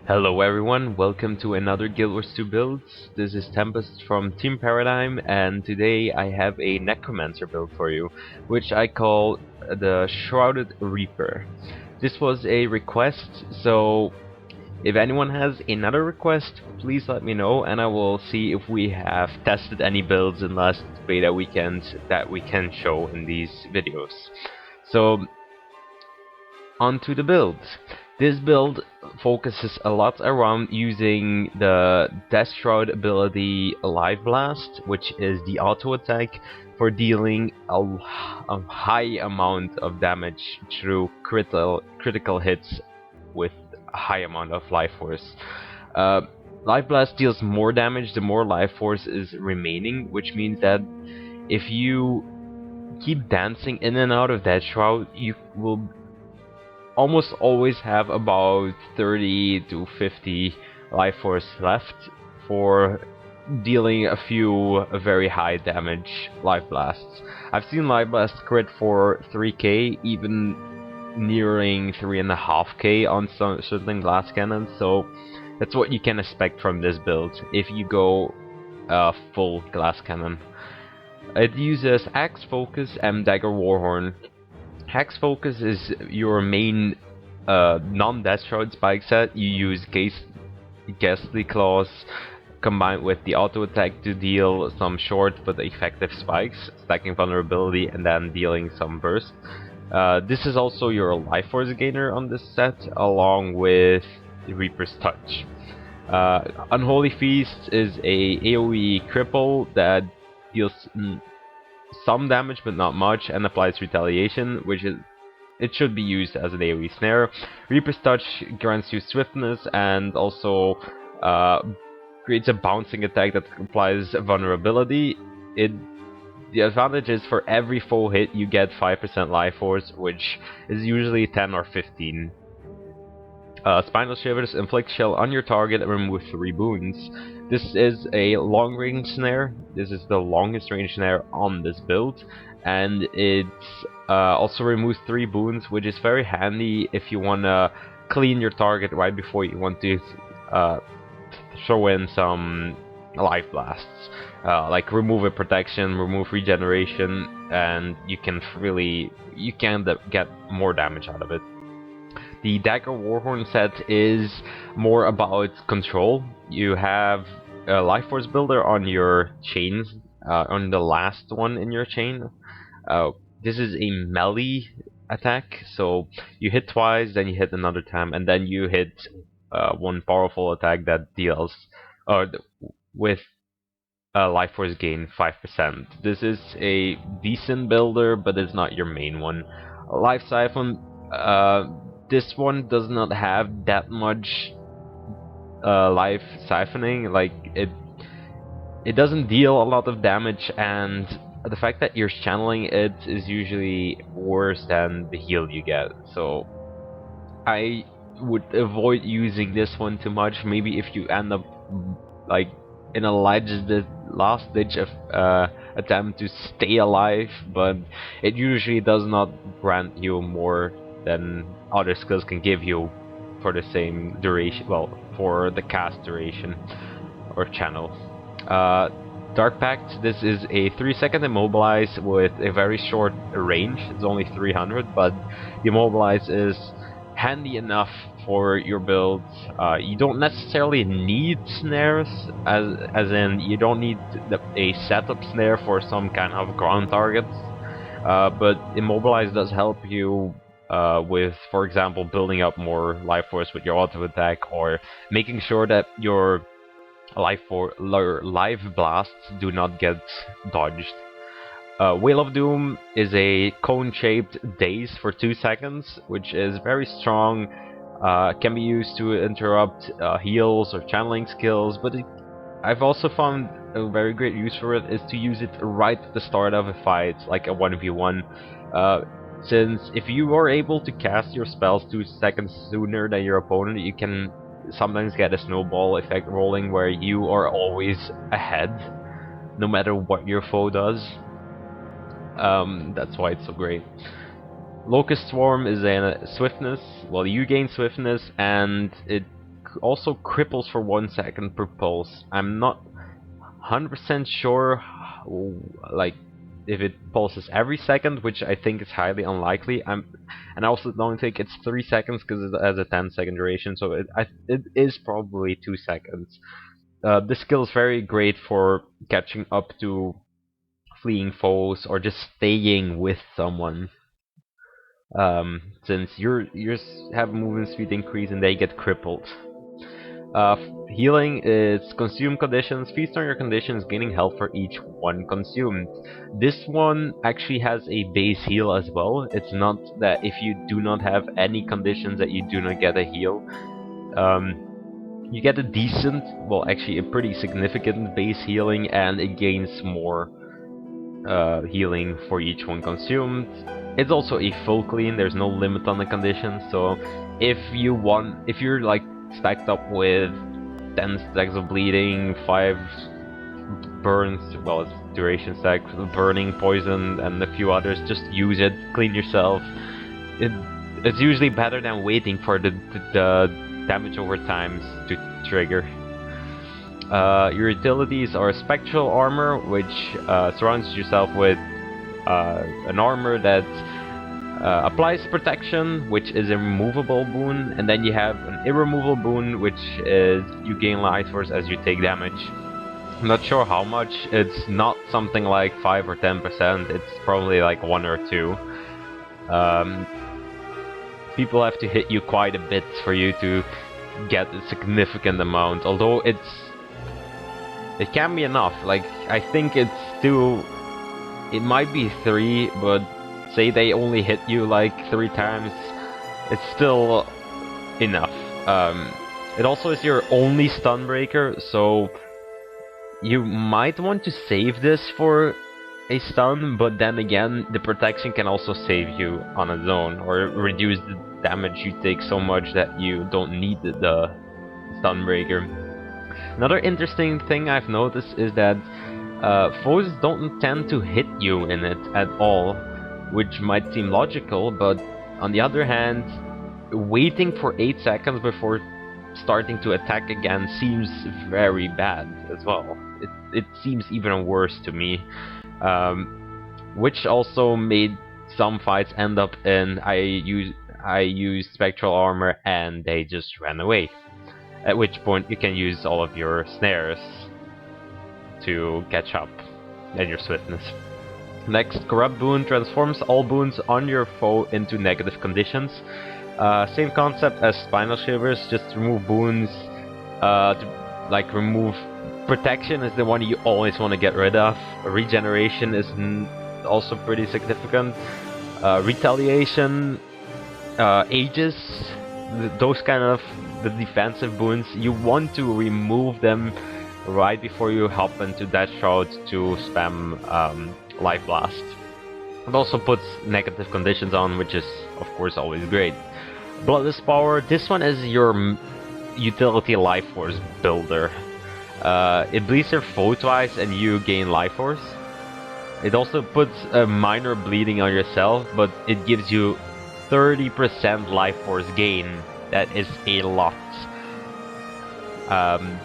Hello everyone, welcome to another Guild Wars 2 builds. This is Tempest from Team Paradigm, and today I have a Necromancer build for you, which I call the Shrouded Reaper. This was a request, so if anyone has another request, please let me know and I will see if we have tested any builds in last beta weekend that we can show in these videos. So, onto the build. This build focuses a lot around using the Death Shroud ability Live Blast, which is the auto attack for dealing a high amount of damage through critical hits with a high amount of life force. Live Blast deals more damage the more life force is remaining, which means that if you keep dancing in and out of Death Shroud, you will almost always have about 30 to 50 life force left for dealing a few very high damage life blasts. I've seen life blasts crit for 3k, even nearing 3.5k on some certain glass cannons, so that's what you can expect from this build if you go full glass cannon. It uses Axe Focus and Dagger Warhorn. Hex Focus is your main non-Death Shroud spike set. You use Ghastly Claws combined with the auto attack to deal some short but effective spikes, stacking vulnerability and then dealing some burst. This is also your life force gainer on this set, along with Reaper's Touch. Unholy Feast is a AoE cripple that deals some damage but not much and applies retaliation, it should be used as an AoE snare. Reaper's Touch grants you swiftness and also creates a bouncing attack that applies vulnerability. The advantage is for every full hit you get 5% life force, which is usually 10 or 15. Spinal Shivers inflict shell on your target and remove 3 boons. This is a long range snare. This is the longest range snare on this build, and it also removes 3 boons, which is very handy if you wanna clean your target right before you want to throw in some life blasts. Like remove a protection, remove regeneration, and you can get more damage out of it. The Dagger Warhorn set is more about control. You have a Life Force Builder on your chains, on the last one in your chain. This is a melee attack, so you hit twice, then you hit another time, and then you hit one powerful attack that deals with life force gain 5%. This is a decent builder, but it's not your main one. Life Siphon, this one does not have that much life siphoning. Like it doesn't deal a lot of damage, and the fact that you're channeling it is usually worse than the heal you get. So I would avoid using this one too much. Maybe if you end up like in a last ditch of attempt to stay alive, but it usually does not grant you more than other skills can give you for the same duration, well, for the cast duration or channel. Dark Pact, this is a 3-second immobilize with a very short range. It's only 300, but the immobilize is handy enough for your builds. You don't necessarily need snares, as in you don't need a setup snare for some kind of ground targets, but immobilize does help you with, for example, building up more life force with your auto attack, or making sure that your life blasts do not get dodged. Wheel of Doom is a cone-shaped daze for 2 seconds, which is very strong. Can be used to interrupt heals or channeling skills, but I've also found a very great use for it is to use it right at the start of a fight, like a 1v1. Since if you are able to cast your spells 2 seconds sooner than your opponent, you can sometimes get a snowball effect rolling where you are always ahead, no matter what your foe does. That's why it's so great. Locust Swarm is a swiftness. Well, you gain swiftness, and it also cripples for 1 second per pulse. I'm not 100% sure, like, if it pulses every second, which I think is highly unlikely. And I also don't think it's 3 seconds because it has a 10-second duration, so it is probably 2 seconds. This skill is very great for catching up to fleeing foes or just staying with someone. Since yours have movement speed increase and they get crippled. Healing is consume conditions, feast on your conditions, gaining health for each one consumed. This one actually has a base heal as well. It's not that if you do not have any conditions that you do not get a heal. You get a decent, well actually a pretty significant base healing, and it gains more healing for each one consumed. It's also a full clean, there's no limit on the conditions, so if you're like stacked up with 10 stacks of bleeding, 5 burns, well it's duration stack, burning, poison, and a few others, just use it, clean yourself. It's usually better than waiting for the damage over time to trigger. Your utilities are spectral armor, which surrounds yourself with an armor that applies protection, which is a removable boon, and then you have an irremovable boon, which is you gain life force as you take damage. I'm not sure how much. It's not something like 5 or 10%. It's probably like 1 or 2. People have to hit you quite a bit for you to get a significant amount, although it can be enough. Like, I think it might be 3, but say they only hit you like 3 times, it's still enough. It also is your only stun breaker, so you might want to save this for a stun, but then again, the protection can also save you on its own, or reduce the damage you take so much that you don't need the stun breaker. Another interesting thing I've noticed is that foes don't tend to hit you in it at all, which might seem logical, but on the other hand, waiting for 8 seconds before starting to attack again seems very bad as well. It seems even worse to me, which also made some fights end up in I used spectral armor and they just ran away. At which point you can use all of your snares to catch up and your swiftness. Next, Corrupt Boon transforms all boons on your foe into negative conditions. Same concept as Spinal Shivers, just remove boons. Remove protection is the one you always want to get rid of. Regeneration is also pretty significant. Retaliation, Aegis, those kind of the defensive boons, you want to remove them right before you hop into Death Shroud to spam Life Blast. It also puts negative conditions on, which is of course always great. Bloodless Power, this one is your utility life force builder. It bleeds your foe twice and you gain life force. It also puts a minor bleeding on yourself, but it gives you 30% life force gain. That is a lot.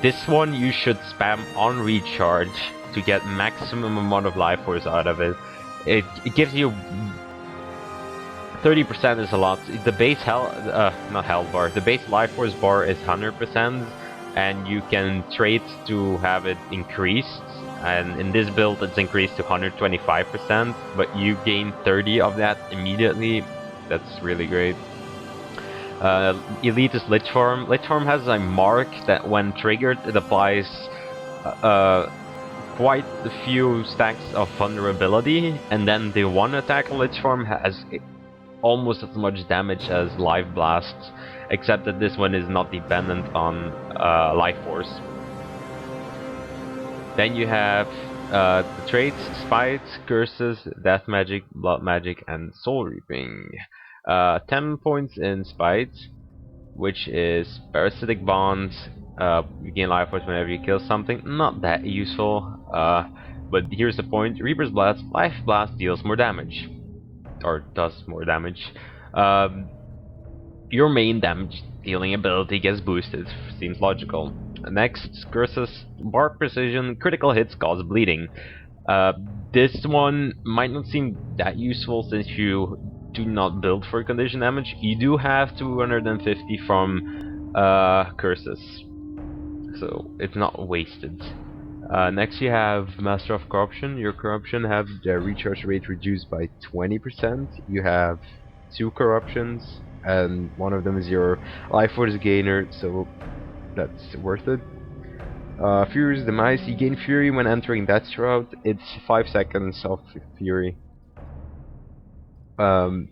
This one you should spam on recharge to get maximum amount of life force out of it. It gives you 30% is a lot. The base not health bar. The base life force bar is 100%, and you can trade to have it increased. And in this build, it's increased to 125%, but you gain 30 of that immediately. That's really great. Elite is Lich Form. Lich Form has a mark that when triggered, it applies quite a few stacks of vulnerability, and then the one attack on Lich Form has almost as much damage as Life Blast, except that this one is not dependent on Life Force. Then you have the traits, Spite, Curses, Death Magic, Blood Magic, and Soul Reaping. 10 points in Spite, which is Parasitic Bond. You gain life force whenever you kill something. Not that useful, but here's the point. Reaper's Blast, Life Blast deals more damage. Or does more damage. Your main damage healing ability gets boosted. Seems logical. Next, Curses, Bark Precision, critical hits cause bleeding. This one might not seem that useful since you do not build for condition damage. You do have 250 from Curses, so it's not wasted. Next you have Master of Corruption. Your Corruption have the recharge rate reduced by 20%. You have 2 Corruptions, and one of them is your Life Force Gainer, so that's worth it. Fury's Demise. You gain Fury when entering Death Shroud. It's 5 seconds of Fury. Um,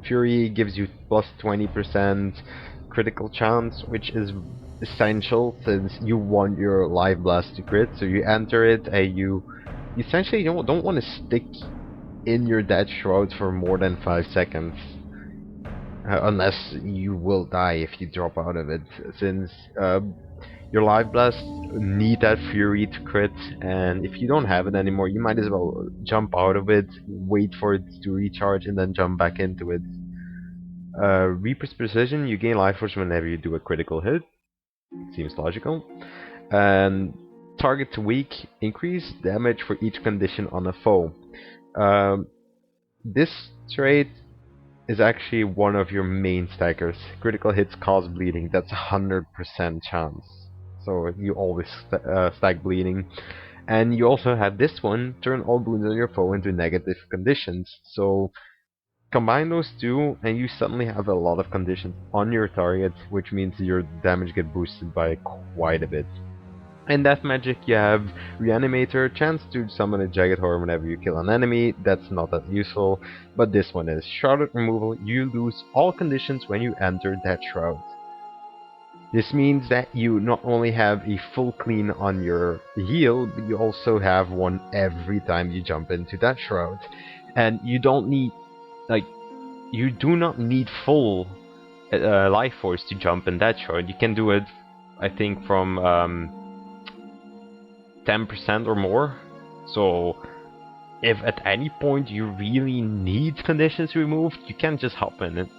Fury gives you plus 20% critical chance, which is essential since you want your Life Blast to crit. So you enter it and you essentially don't want to stick in your Death Shroud for more than 5 seconds. Unless you will die if you drop out of it, since your Life Blast need that Fury to crit, and if you don't have it anymore, you might as well jump out of it, wait for it to recharge, and then jump back into it. Reaper's Precision, you gain Life Force whenever you do a critical hit. Seems logical. And target to weak, increase damage for each condition on a foe. This trait is actually one of your main stackers. Critical hits cause bleeding, that's 100% chance. So you always stack bleeding. And you also have this one, turn all wounds on your foe into negative conditions. So combine those two and you suddenly have a lot of conditions on your target, which means your damage gets boosted by quite a bit. In Death Magic you have Reanimator, chance to summon a Jagged Horror whenever you kill an enemy. That's not that useful, but this one is. Shrouded removal, you lose all conditions when you enter that Shroud. This means that you not only have a full clean on your heal, but you also have one every time you jump into that Shroud. And you don't need, you do not need full life force to jump in that Shroud. You can do it, I think, from 10% or more. So if at any point you really need conditions removed, you can just hop in it.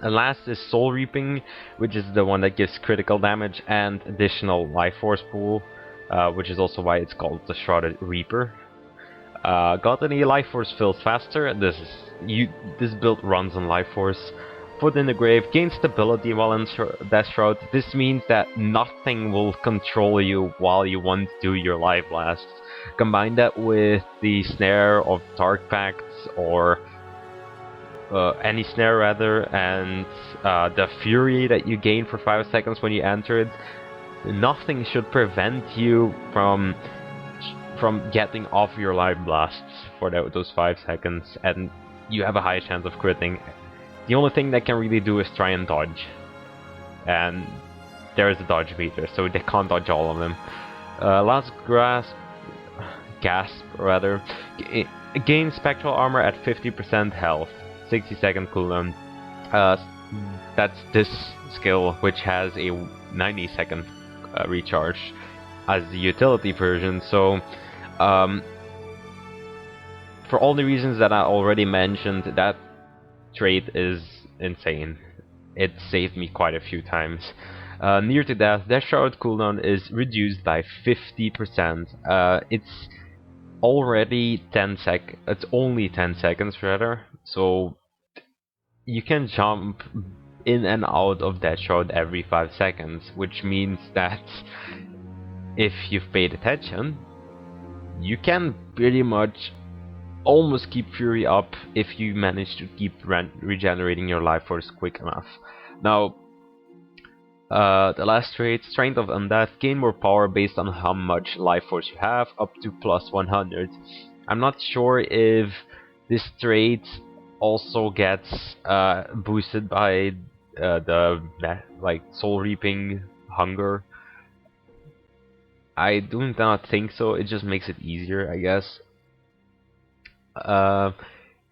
And last is Soul Reaping, which is the one that gives critical damage and additional life force pool, which is also why it's called the Shrouded Reaper. Got any life force fills faster. This build runs on life force. Foot in the Grave, gain stability while in Death Shroud. This means that nothing will control you while you want to do your Life Blasts. Combine that with the Snare of Dark Pacts, or any snare rather, and the Fury that you gain for 5 seconds when you enter it. Nothing should prevent you from getting off your Life Blasts for those 5 seconds, and you have a high chance of critting. The only thing they can really do is try and dodge, and there is a dodge meter, so they can't dodge all of them. Last Gasp rather, gain Spectral Armor at 50% health, 60-second cooldown. That's this skill, which has a 90-second recharge as the utility version. So for all the reasons that I already mentioned, that trait is insane. It saved me quite a few times. Near to death, Death Shroud cooldown is reduced by 50%. It's already it's only 10 seconds rather, so you can jump in and out of Death Shroud every 5 seconds, which means that if you've paid attention, you can pretty much almost keep Fury up if you manage to keep regenerating your life force quick enough. Now, the last trait, Strength of Undeath, gain more power based on how much life force you have, up to plus 100. I'm not sure if this trait also gets boosted by the Soul Reaping Hunger. I do not think so. It just makes it easier, I guess.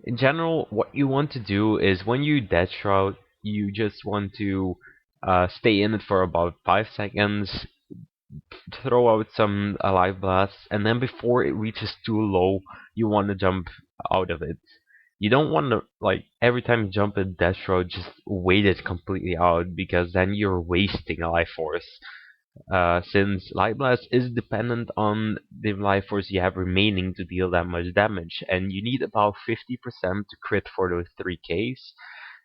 In general, what you want to do is when you Death Shroud, you just want to stay in it for about 5 seconds, throw out some Life Blasts, and then before it reaches too low, you want to jump out of it. You don't want to, like, every time you jump in Death Road, just wait it completely out, because then you're wasting a life force. Since Light Blast is dependent on the life force you have remaining to deal that much damage, and you need about 50% to crit for those 3Ks,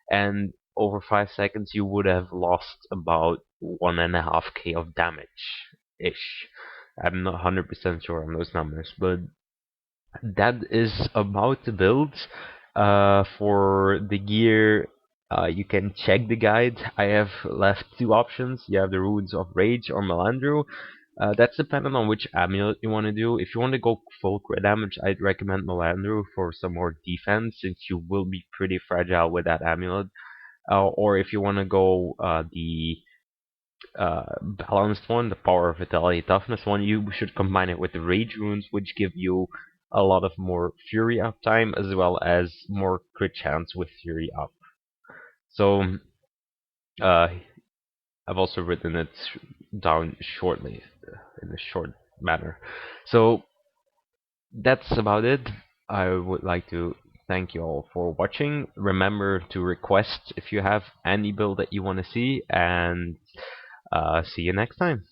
and over 5 seconds you would have lost about 1.5k of damage ish. I'm not 100% sure on those numbers, but that is about the build. For the gear, you can check the guide. I have left two options. You have the Runes of Rage or Melandru. That's dependent on which amulet you want to do. If you want to go full crit damage, I'd recommend Melandru for some more defense, since you will be pretty fragile with that amulet. Or if you want to go the balanced one, the power, vitality, toughness one, you should combine it with the rage runes, which give you a lot of more fury uptime as well as more crit chance with fury up. So uh, I've also written it down shortly in a short manner. So that's about it. I would like to thank you all for watching. Remember to request if you have any build that you want to see, and see you next time.